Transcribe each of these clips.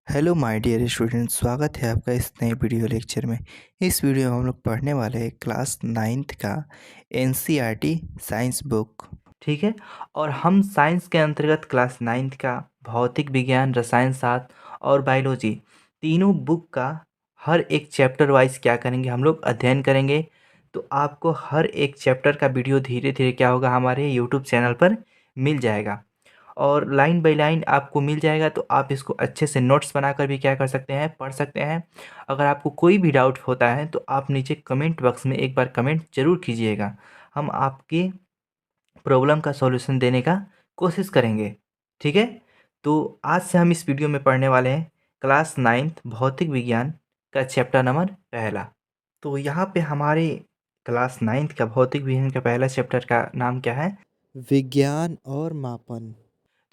Hello my dear student, स्वागत है आपका इस नए वीडियो लेक्चर में। इस वीडियो में हम लोग पढ़ने वाले हैं क्लास 9th का एनसीईआरटी साइंस बुक। ठीक है। और हम साइंस के अंतर्गत क्लास 9th का भौतिक विज्ञान, रसायन शास्त्र और बायोलॉजी तीनों बुक का हर एक चैप्टर वाइज क्या करेंगे, हम लोग अध्ययन करेंगे। तो आपको हर एक चैप्टर का वीडियो धीरे धीरे क्या होगा, हमारे यूट्यूब चैनल पर मिल जाएगा और लाइन बाय लाइन आपको मिल जाएगा। तो आप इसको अच्छे से नोट्स बनाकर भी क्या कर सकते हैं, पढ़ सकते हैं। अगर आपको कोई भी डाउट होता है तो आप नीचे कमेंट बॉक्स में एक बार कमेंट ज़रूर कीजिएगा। हम आपके प्रॉब्लम का सॉल्यूशन देने का कोशिश करेंगे। ठीक है। तो आज से हम इस वीडियो में पढ़ने वाले हैं क्लास 9th भौतिक विज्ञान का चैप्टर नंबर पहला। तो यहाँ पे हमारे क्लास 9th का भौतिक विज्ञान का पहला चैप्टर का नाम क्या है? विज्ञान और मापन।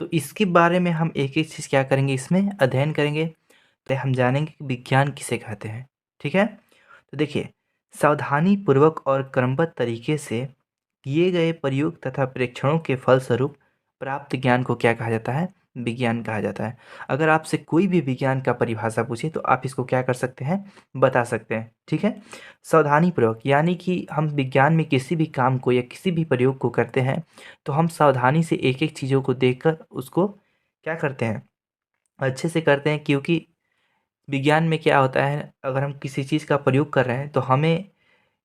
तो इसके बारे में हम एक एक चीज़ क्या करेंगे, इसमें अध्ययन करेंगे। तो हम जानेंगे कि विज्ञान किसे कहते हैं। ठीक है। तो देखिए, सावधानी पूर्वक और क्रमबद्ध तरीके से किए गए प्रयोग तथा प्रेक्षणों के फलस्वरूप प्राप्त ज्ञान को क्या कहा जाता है? विज्ञान कहा जाता है। अगर आपसे कोई भी विज्ञान का परिभाषा पूछे तो आप इसको क्या कर सकते हैं, बता सकते हैं। ठीक है। सावधानी पूर्वक यानी कि हम विज्ञान में किसी भी काम को या किसी भी प्रयोग को करते हैं तो हम सावधानी से एक एक चीज़ों को देखकर उसको क्या करते हैं, अच्छे से करते हैं। क्योंकि विज्ञान में क्या होता है, अगर हम किसी चीज़ का प्रयोग कर रहे हैं तो हमें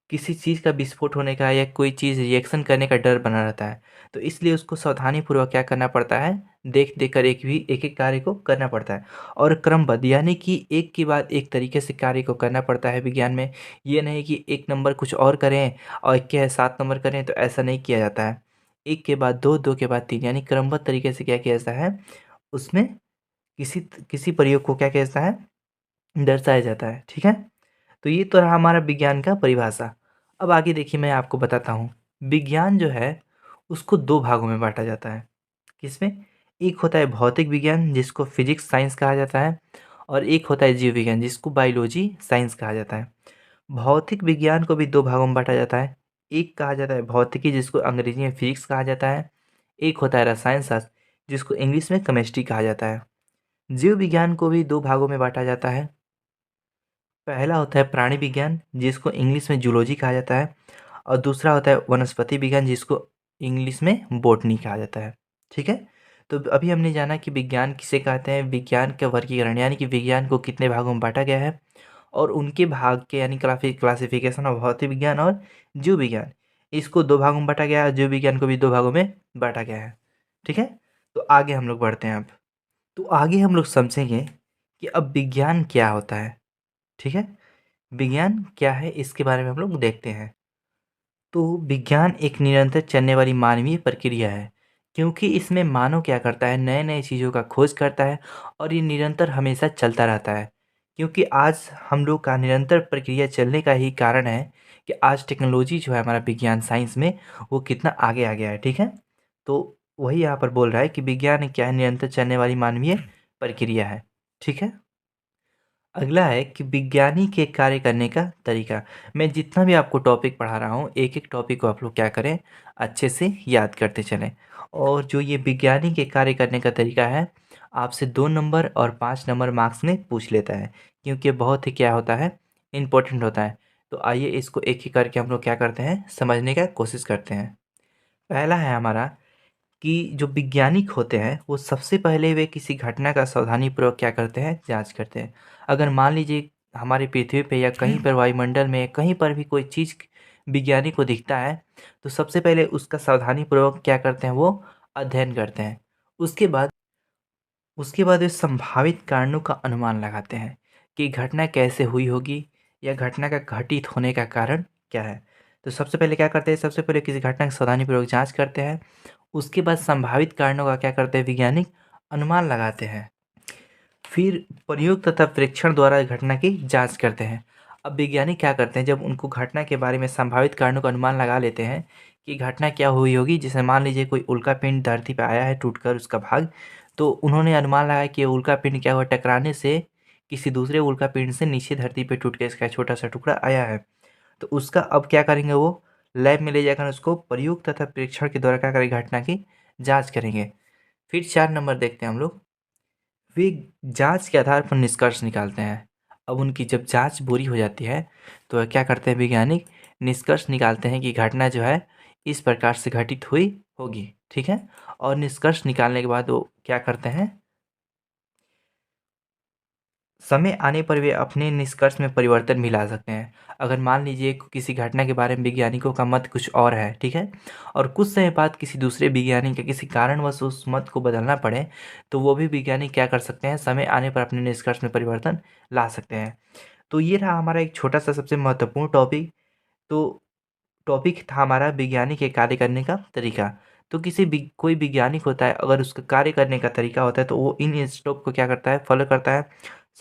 किसी चीज़ का विस्फोट होने का या कोई चीज़ रिएक्शन करने का डर बना रहता है। तो इसलिए उसको सावधानीपूर्वक क्या करना पड़ता है, देख-देख कर एक-एक कार्य को करना पड़ता है। और क्रमबद्ध यानी कि एक के बाद एक तरीके से कार्य को करना पड़ता है विज्ञान में। ये नहीं कि 1 नंबर कुछ और करें और क्या है 7 नंबर करें, तो ऐसा नहीं किया जाता है। 1 के बाद 2, 2 के बाद 3 यानी क्रमबद्ध तरीके से क्या किया जाता है, उसमें किसी प्रयोग को क्या किया जाता है, दर्शाया जाता है। ठीक है। तो ये तो रहा हमारा विज्ञान का परिभाषा। अब आगे देखिए, मैं आपको बताता हूँ। विज्ञान जो है उसको 2 भागों में बाँटा जाता है। किसमें? एक होता है भौतिक विज्ञान जिसको फिजिक्स साइंस कहा जाता है और एक होता है जीव विज्ञान जिसको बायोलॉजी साइंस कहा जाता है। भौतिक विज्ञान को भी 2 भागों में बाँटा जाता है। एक कहा जाता है भौतिकी जिसको अंग्रेजी में फिजिक्स कहा जाता है। एक होता है रसायन शास्त्र जिसको इंग्लिश में केमिस्ट्री कहा जाता है। जीव विज्ञान को भी 2 भागों में बाँटा जाता है। पहला होता है प्राणी विज्ञान जिसको इंग्लिश में जूलॉजी कहा जाता है और दूसरा होता है वनस्पति विज्ञान जिसको इंग्लिश में बॉटनी कहा जाता है। ठीक है। तो अभी हमने जाना कि विज्ञान किसे कहते हैं, विज्ञान का वर्गीकरण यानी कि विज्ञान को कितने भागों में बांटा गया है और उनके भाग के यानी क्लासिफिकेशन ऑफ भौतिक विज्ञान और जीव विज्ञान, इसको 2 भागों में बांटा गया है। जीव विज्ञान को भी 2 भागों में बांटा गया है। ठीक है। तो आगे हम लोग बढ़ते हैं अब। तो आगे हम लोग समझेंगे कि अब विज्ञान क्या होता है। ठीक है। विज्ञान क्या है इसके बारे में हम लोग देखते हैं। तो विज्ञान एक निरंतर चलने वाली मानवीय प्रक्रिया है, क्योंकि इसमें मानव क्या करता है, नए नए चीज़ों का खोज करता है और ये निरंतर हमेशा चलता रहता है। क्योंकि आज हम लोग का निरंतर प्रक्रिया चलने का ही कारण है कि आज टेक्नोलॉजी जो है हमारा विज्ञान साइंस में वो कितना आगे आ गया है। ठीक है। तो वही यहाँ पर बोल रहा है कि विज्ञान क्या है, निरंतर चलने वाली मानवीय प्रक्रिया है। ठीक है। अगला है कि विज्ञानी के कार्य करने का तरीका। मैं जितना भी आपको टॉपिक पढ़ा रहा हूँ, एक एक टॉपिक को आप लोग क्या करें, अच्छे से याद करते चलें। और जो ये विज्ञानी के कार्य करने का तरीका है, आपसे 2 नंबर और 5 नंबर मार्क्स में पूछ लेता है, क्योंकि ये बहुत ही क्या होता है, इम्पोर्टेंट होता है। तो आइए इसको एक एक करके हम लोग क्या करते हैं, समझने का कोशिश करते हैं। पहला है हमारा कि जो वैज्ञानिक होते हैं वो सबसे पहले वे किसी घटना का सावधानीपूर्वक क्या करते हैं, जांच करते हैं। अगर मान लीजिए हमारी पृथ्वी पे या कहीं पर वायुमंडल में कहीं पर भी कोई चीज़ विज्ञानी को दिखता है तो सबसे पहले उसका सावधानीपूर्वक क्या करते हैं, वो अध्ययन करते हैं। उसके बाद उसके बाद वे संभावित कारणों का अनुमान लगाते हैं कि घटना कैसे हुई होगी या घटना का घटित होने का कारण क्या है। तो सबसे पहले क्या करते हैं, सबसे पहले किसी घटना की सावधानीपूर्वक जांच करते हैं। उसके बाद संभावित कारणों का क्या करते हैं, वैज्ञानिक अनुमान लगाते हैं। फिर प्रयोग तथा परीक्षण द्वारा घटना की जांच करते हैं। अब वैज्ञानिक क्या करते हैं, जब उनको घटना के बारे में संभावित कारणों का अनुमान लगा लेते हैं कि घटना क्या हुई होगी, जैसे मान लीजिए कोई उल्का पिंड धरती पर आया है टूटकर उसका भाग, तो उन्होंने अनुमान लगाया कि ये उल्का पिंड क्या हुआ, टकराने से किसी दूसरे उल्का पिंड से नीचे धरती पे टूट के इसका छोटा सा टुकड़ा आया है। तो उसका अब क्या करेंगे, वो लैब में ले जाकर उसको प्रयोग तथा परीक्षण के द्वारा क्या करेंगे, घटना की जांच करेंगे। फिर 4 नंबर देखते हैं हम लोग। वे जांच के आधार पर निष्कर्ष निकालते हैं। अब उनकी जब जांच पूरी हो जाती है तो क्या करते हैं वैज्ञानिक, निष्कर्ष निकालते हैं कि घटना जो है इस प्रकार से घटित हुई होगी, ठीक है। और निष्कर्ष निकालने के बाद वो क्या करते हैं, समय आने पर वे अपने निष्कर्ष में परिवर्तन भी ला सकते हैं। अगर मान लीजिए किसी घटना के बारे में वैज्ञानिकों का मत कुछ और है, ठीक है, और कुछ समय बाद किसी दूसरे वैज्ञानिक या किसी कारणवश उस मत को बदलना पड़े, तो वो भी वैज्ञानिक क्या कर सकते हैं, समय आने पर अपने निष्कर्ष में परिवर्तन ला सकते हैं। तो ये रहा हमारा एक छोटा सा सबसे महत्वपूर्ण टॉपिक। तो टॉपिक था हमारा वैज्ञानिक के कार्य करने का तरीका। तो कोई वैज्ञानिक होता है, अगर उसका कार्य करने का तरीका होता है तो वो इन स्टेप को क्या करता है, फॉलो करता है।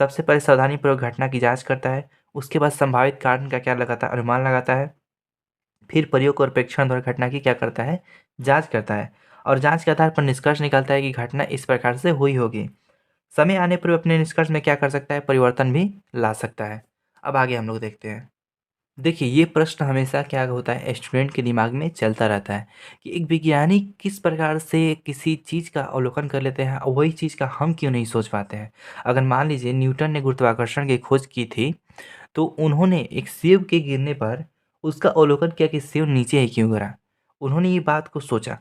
सबसे पहले सावधानीपूर्वक घटना की जांच करता है, उसके बाद संभावित कारण का क्या लगाता है, अनुमान लगाता है। फिर प्रयोग और प्रेक्षण द्वारा घटना की क्या करता है, जांच करता है, और जांच के आधार पर निष्कर्ष निकालता है कि घटना इस प्रकार से हुई होगी। समय आने पर वो अपने निष्कर्ष में क्या कर सकता है, परिवर्तन भी ला सकता है। अब आगे हम लोग देखते हैं। देखिए, ये प्रश्न हमेशा क्या होता है, स्टूडेंट के दिमाग में चलता रहता है कि एक वैज्ञानिक किस प्रकार से किसी चीज़ का अवलोकन कर लेते हैं और वही चीज़ का हम क्यों नहीं सोच पाते हैं। अगर मान लीजिए न्यूटन ने गुरुत्वाकर्षण की खोज की थी, तो उन्होंने एक सेब के गिरने पर उसका अवलोकन किया कि सेब नीचे ही क्यों गिरा। उन्होंने ये बात को सोचा,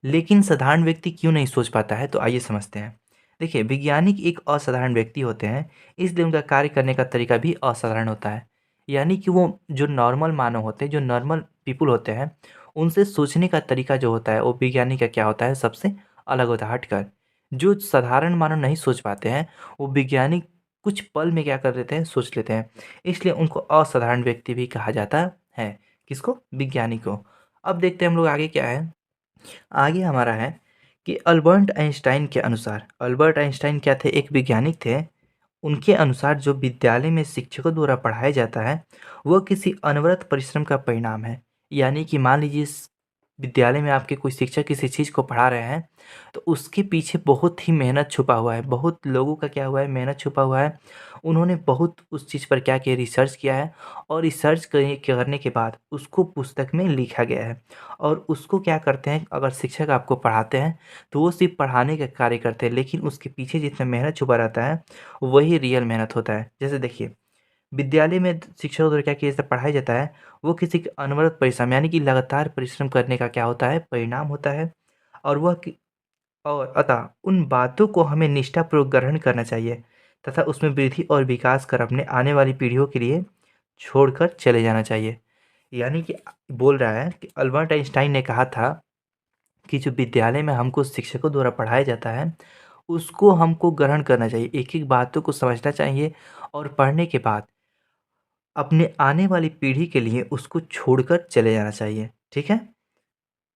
लेकिन साधारण व्यक्ति क्यों नहीं सोच पाता है, तो आइए समझते हैं। देखिए, वैज्ञानिक एक असाधारण व्यक्ति होते हैं, इसलिए उनका कार्य करने का तरीका भी असाधारण होता है। यानी कि वो जो नॉर्मल मानव होते हैं, जो नॉर्मल पीपल होते हैं, उनसे सोचने का तरीका जो होता है वो वैज्ञानिक का क्या होता है, सबसे अलग होता है, हटकर। जो साधारण मानव नहीं सोच पाते हैं, वो वैज्ञानिक कुछ पल में क्या कर लेते हैं, सोच लेते हैं। इसलिए उनको असाधारण व्यक्ति भी कहा जाता है। किसको, विज्ञानी को। अब देखते हैं हम लोग आगे क्या है। आगे हमारा है कि अल्बर्ट आइंस्टाइन के अनुसार, अल्बर्ट आइंस्टाइन क्या थे, एक वैज्ञानिक थे। उनके अनुसार जो विद्यालय में शिक्षकों द्वारा पढ़ाया जाता है वह किसी अनवरत परिश्रम का परिणाम है। यानी कि मान लीजिए विद्यालय में आपके कोई शिक्षक किसी चीज़ को पढ़ा रहे हैं, तो उसके पीछे बहुत ही मेहनत छुपा हुआ है, बहुत लोगों का क्या हुआ है, मेहनत छुपा हुआ है। उन्होंने बहुत उस चीज़ पर क्या किया, रिसर्च किया है, और रिसर्च करने के बाद उसको पुस्तक में लिखा गया है। और उसको क्या करते हैं, अगर शिक्षक आपको पढ़ाते हैं तो वो सिर्फ पढ़ाने का कार्य करते हैं, लेकिन उसके पीछे जितना मेहनत छुपा रहता है वही रियल मेहनत होता है। जैसे देखिए, विद्यालय में शिक्षकों द्वारा क्या किया जाता है, पढ़ाया जाता है, वो किसी के अनवरत परिश्रम यानी कि लगातार परिश्रम करने का क्या होता है, परिणाम होता है। और वह और अतः उन बातों को हमें निष्ठापूर्वक ग्रहण करना चाहिए तथा उसमें वृद्धि और विकास कर अपने आने वाली पीढ़ियों के लिए छोड़कर चले जाना चाहिए। यानी कि बोल रहा है कि अल्बर्ट आइंस्टाइन ने कहा था कि जो विद्यालय में हमको शिक्षकों द्वारा पढ़ाया जाता है उसको हमको ग्रहण करना चाहिए, एक एक बातों को समझना चाहिए, और पढ़ने के बाद अपने आने वाली पीढ़ी के लिए उसको छोड़कर चले जाना चाहिए, ठीक है।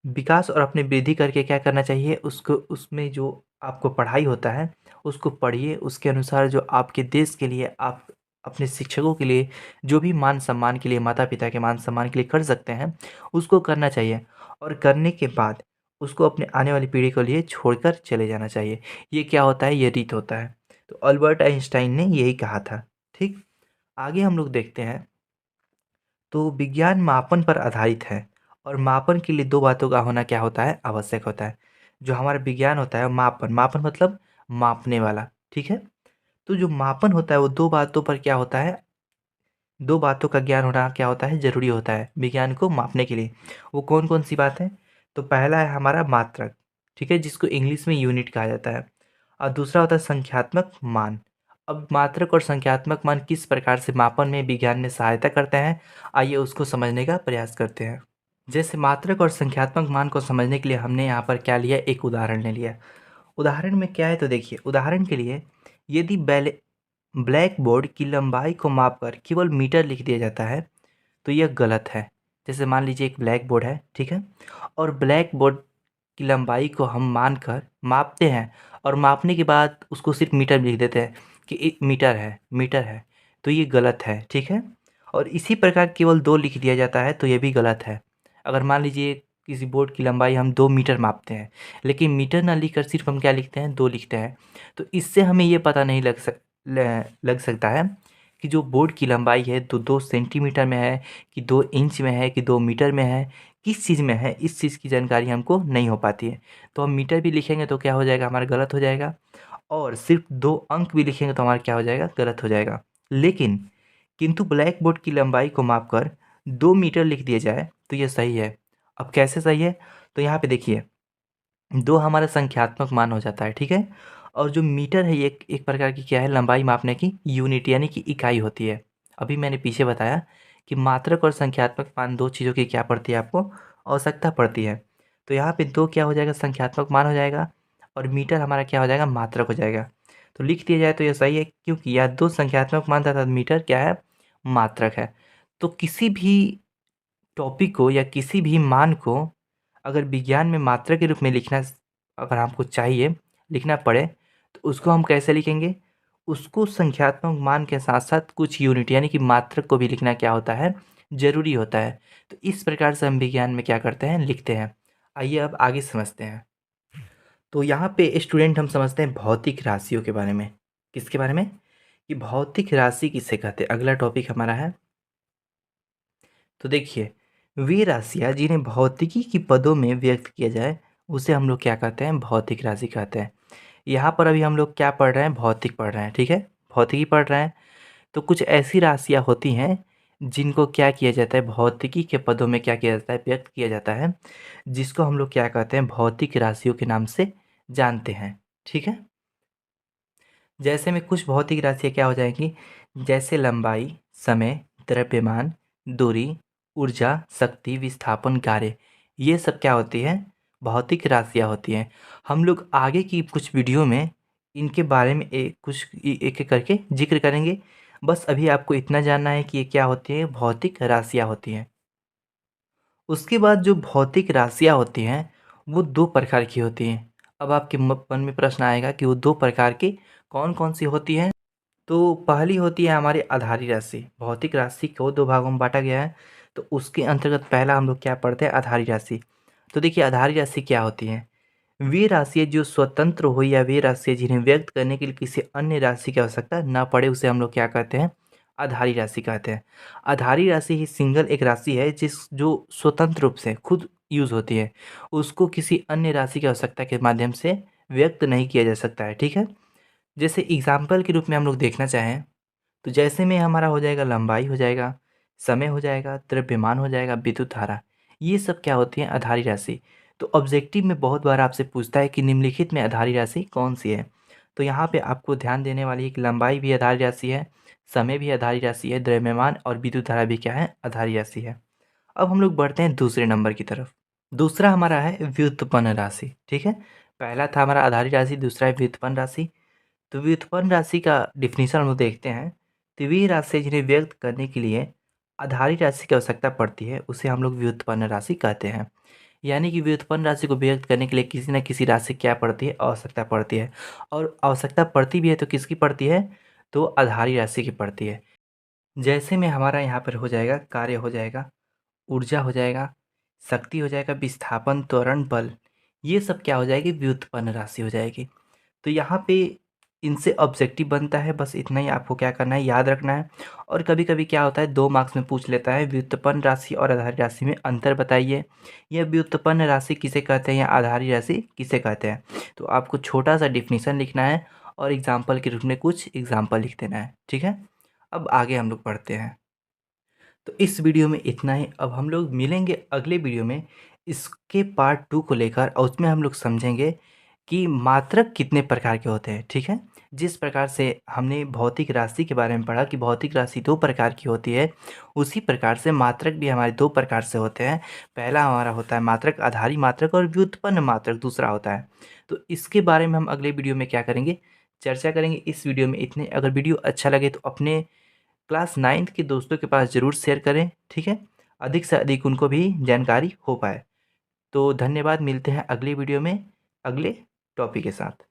विकास और अपनी वृद्धि करके क्या करना चाहिए, उसको उसमें जो आपको पढ़ाई होता है उसको पढ़िए, उसके अनुसार जो आपके देश के लिए, आप अपने शिक्षकों के लिए जो भी मान सम्मान के लिए, माता पिता के मान सम्मान के लिए कर सकते हैं उसको करना चाहिए। और करने के बाद उसको अपने आने वाली पीढ़ी के लिए छोड़कर चले जाना चाहिए। ये क्या होता है, ये रीत होता है। तो अल्बर्ट आइंस्टाइन ने यही कहा था, ठीक। आगे हम लोग देखते हैं। तो विज्ञान मापन पर आधारित है, और मापन के लिए दो बातों का होना क्या होता है, आवश्यक होता है। जो हमारा विज्ञान होता है, मापन, मापन मतलब मापने वाला, ठीक है। तो जो मापन होता है वो दो बातों पर क्या होता है, दो बातों का ज्ञान होना क्या होता है, जरूरी होता है विज्ञान को मापने के लिए। वो कौन कौन सी बात है, तो पहला है हमारा मात्रक, ठीक है, जिसको इंग्लिश में यूनिट कहा जाता है। और दूसरा होता है संख्यात्मक मान। अब मात्रक और संख्यात्मक मान किस प्रकार से मापन में विज्ञान में सहायता करते हैं, आइए उसको समझने का प्रयास करते हैं। जैसे मात्रक और संख्यात्मक मान को समझने के लिए हमने यहाँ पर क्या लिया, एक उदाहरण ले लिया। उदाहरण में क्या है, तो देखिए, उदाहरण के लिए यदि ब्लैक बोर्ड की लंबाई को मापकर केवल मीटर लिख दिया जाता है तो यह गलत है। जैसे मान लीजिए एक ब्लैक बोर्ड है, ठीक है, और ब्लैक बोर्ड की लंबाई को हम मानकर मापते हैं, और मापने के बाद उसको सिर्फ मीटर में लिख देते हैं कि एक मीटर है, मीटर है, तो ये गलत है, ठीक है। और इसी प्रकार केवल 2 लिख दिया जाता है तो ये भी गलत है। अगर मान लीजिए किसी बोर्ड की लंबाई हम 2 मीटर मापते हैं, लेकिन मीटर ना लिखकर सिर्फ हम क्या लिखते हैं, 2 लिखते हैं, तो इससे हमें ये पता नहीं लग सकता है कि जो बोर्ड की लंबाई है तो 2 सेंटीमीटर में है, कि 2 इंच में है, कि 2 मीटर में है, किस चीज़ में है, इस चीज़ की जानकारी हमको नहीं हो पाती है। तो हम मीटर भी लिखेंगे तो क्या हो जाएगा, हमारा गलत हो जाएगा। और सिर्फ 2 अंक भी लिखेंगे तो हमारा क्या हो जाएगा, गलत हो जाएगा। लेकिन किंतु ब्लैक बोर्ड की लंबाई को मापकर 2 मीटर लिख दिया जाए तो ये सही है। अब कैसे सही है, तो यहाँ पे देखिए 2 हमारा संख्यात्मक मान हो जाता है, ठीक है। और जो मीटर है ये एक प्रकार की क्या है, लंबाई मापने की यूनिट यानी कि इकाई होती है। अभी मैंने पीछे बताया कि मात्रक और संख्यात्मक मान 2 चीज़ों की क्या पड़ती है, आपको आवश्यकता पड़ती है। तो यहाँ पे 2 क्या हो जाएगा, संख्यात्मक मान हो जाएगा, और मीटर हमारा क्या हो जाएगा, मात्रक हो जाएगा। तो लिख दिया जाए तो ये सही है, क्योंकि यह 2 संख्यात्मक मान तथा मीटर क्या है, मात्रक है। तो किसी भी टॉपिक को या किसी भी मान को अगर विज्ञान में मात्रा के रूप में लिखना अगर हमको चाहिए, लिखना पड़े, तो उसको हम कैसे लिखेंगे, उसको संख्यात्मक मान के साथ साथ कुछ यूनिट यानी कि मात्रक को भी लिखना क्या होता है, ज़रूरी होता है। तो इस प्रकार से हम विज्ञान में क्या करते हैं, लिखते हैं। आइए अब आगे समझते हैं। तो यहाँ पे स्टूडेंट हम समझते हैं भौतिक राशियों के बारे में। किसके बारे में, कि भौतिक राशि किसे कहते हैं, अगला टॉपिक हमारा है। तो देखिए वे राशियाँ जिन्हें भौतिकी की पदों में व्यक्त किया जाए उसे हम लोग क्या कहते हैं, भौतिक राशि कहते हैं। यहाँ पर अभी हम लोग क्या पढ़ रहे हैं, भौतिक पढ़ रहे हैं, ठीक है, भौतिकी पढ़ रहे हैं। तो कुछ ऐसी राशियाँ होती हैं जिनको क्या किया जाता है, भौतिकी के पदों में क्या किया जाता है, व्यक्त किया जाता है, जिसको हम लोग क्या कहते हैं, भौतिक राशियों के नाम से जानते हैं, ठीक है। जैसे में कुछ भौतिक राशियाँ क्या हो जाएंगी, जैसे लंबाई, समय, द्रव्यमान, दूरी, ऊर्जा, शक्ति, विस्थापन, कार्य, ये सब क्या होती है, भौतिक राशियाँ होती हैं। हम लोग आगे की कुछ वीडियो में इनके बारे में एक एक करके जिक्र करेंगे। बस अभी आपको इतना जानना है कि ये क्या होती है, भौतिक राशियाँ होती हैं। उसके बाद जो भौतिक राशियाँ होती हैं वो 2 प्रकार की होती हैं। अब आपके मन में प्रश्न आएगा कि वो 2 प्रकार की कौन कौन सी होती हैं। तो पहली होती है हमारी आधारी राशि। भौतिक राशि को 2 भागों में बाँटा गया है, तो उसके अंतर्गत पहला हम लोग क्या पढ़ते हैं, आधारी राशि। तो देखिए आधारी राशि क्या होती है, वे राशियाँ जो स्वतंत्र हो या वे राशियाँ जिन्हें व्यक्त करने के लिए किसी अन्य राशि की आवश्यकता ना पड़े उसे हम लोग क्या कहते हैं, आधारी राशि कहते हैं। आधारी राशि ही सिंगल एक राशि है जो स्वतंत्र रूप से खुद यूज़ होती है, उसको किसी अन्य राशि की आवश्यकता के माध्यम से व्यक्त नहीं किया जा सकता है, ठीक है। जैसे एग्जाम्पल के रूप में हम लोग देखना चाहें तो जैसे में हमारा हो जाएगा, लंबाई हो जाएगा, समय हो जाएगा, द्रव्यमान हो जाएगा, विद्युत धारा, ये सब क्या होती हैं, आधारी राशि। तो ऑब्जेक्टिव में बहुत बार आपसे पूछता है कि निम्नलिखित में आधारी राशि कौन सी है। तो यहाँ पे आपको ध्यान देने वाली है कि लंबाई भी आधारी राशि है, समय भी आधारी राशि है, द्रव्यमान और विद्युत धारा भी क्या है, आधारी राशि है। अब हम लोग बढ़ते हैं दूसरे नंबर की तरफ। दूसरा हमारा है व्युत्पन्न राशि, ठीक है। पहला था हमारा आधारी राशि, दूसरा है व्युत्पन्न राशि। तो व्युत्पन्न राशि का डिफिनीशन हम लोग देखते हैं। तो वे राशि जिन्हें व्यक्त करने के लिए आधारी राशि की आवश्यकता पड़ती है उसे हम लोग व्युत्पन्न राशि कहते हैं। यानी कि व्युत्पन्न राशि को व्यक्त करने के लिए किसी न किसी राशि क्या पड़ती है, आवश्यकता पड़ती है। और आवश्यकता पड़ती भी है तो किसकी पड़ती है, तो आधारी राशि की पड़ती है। जैसे में हमारा यहाँ पर हो जाएगा, कार्य हो जाएगा, ऊर्जा हो जाएगा, शक्ति हो जाएगा, विस्थापन, त्वरण, बल, ये सब क्या हो जाएगी, व्युत्पन्न राशि हो जाएगी। तो यहाँ पे इनसे ऑब्जेक्टिव बनता है, बस इतना ही आपको क्या करना है, याद रखना है। और कभी कभी क्या होता है, 2 मार्क्स में पूछ लेता है, व्युत्पन्न राशि और आधारी राशि में अंतर बताइए, यह व्युत्पन्न राशि किसे कहते हैं या आधारी राशि किसे कहते हैं। तो आपको छोटा सा डिफिनीशन लिखना है और एग्जाम्पल के रूप में कुछ एग्जाम्पल लिख देना है, ठीक है। अब आगे हम लोग पढ़ते हैं। तो इस वीडियो में इतना ही। अब हम लोग मिलेंगे अगले वीडियो में इसके पार्ट 2 को लेकर, और उसमें हम लोग समझेंगे कि मात्रक कितने प्रकार के होते हैं, ठीक है। जिस प्रकार से हमने भौतिक राशि के बारे में पढ़ा कि भौतिक राशि 2 प्रकार की होती है, उसी प्रकार से मात्रक भी हमारे 2 प्रकार से होते हैं। पहला हमारा होता है मात्रक, आधारी मात्रक, और व्युत्पन्न मात्रक दूसरा होता है। तो इसके बारे में हम अगले वीडियो में क्या करेंगे, चर्चा करेंगे। इस वीडियो में इतने। अगर वीडियो अच्छा लगे तो अपने क्लास 9th के दोस्तों के पास ज़रूर शेयर करें, ठीक है, अधिक से अधिक उनको भी जानकारी हो पाए। तो धन्यवाद, मिलते हैं अगली वीडियो में अगले टॉपिक के साथ।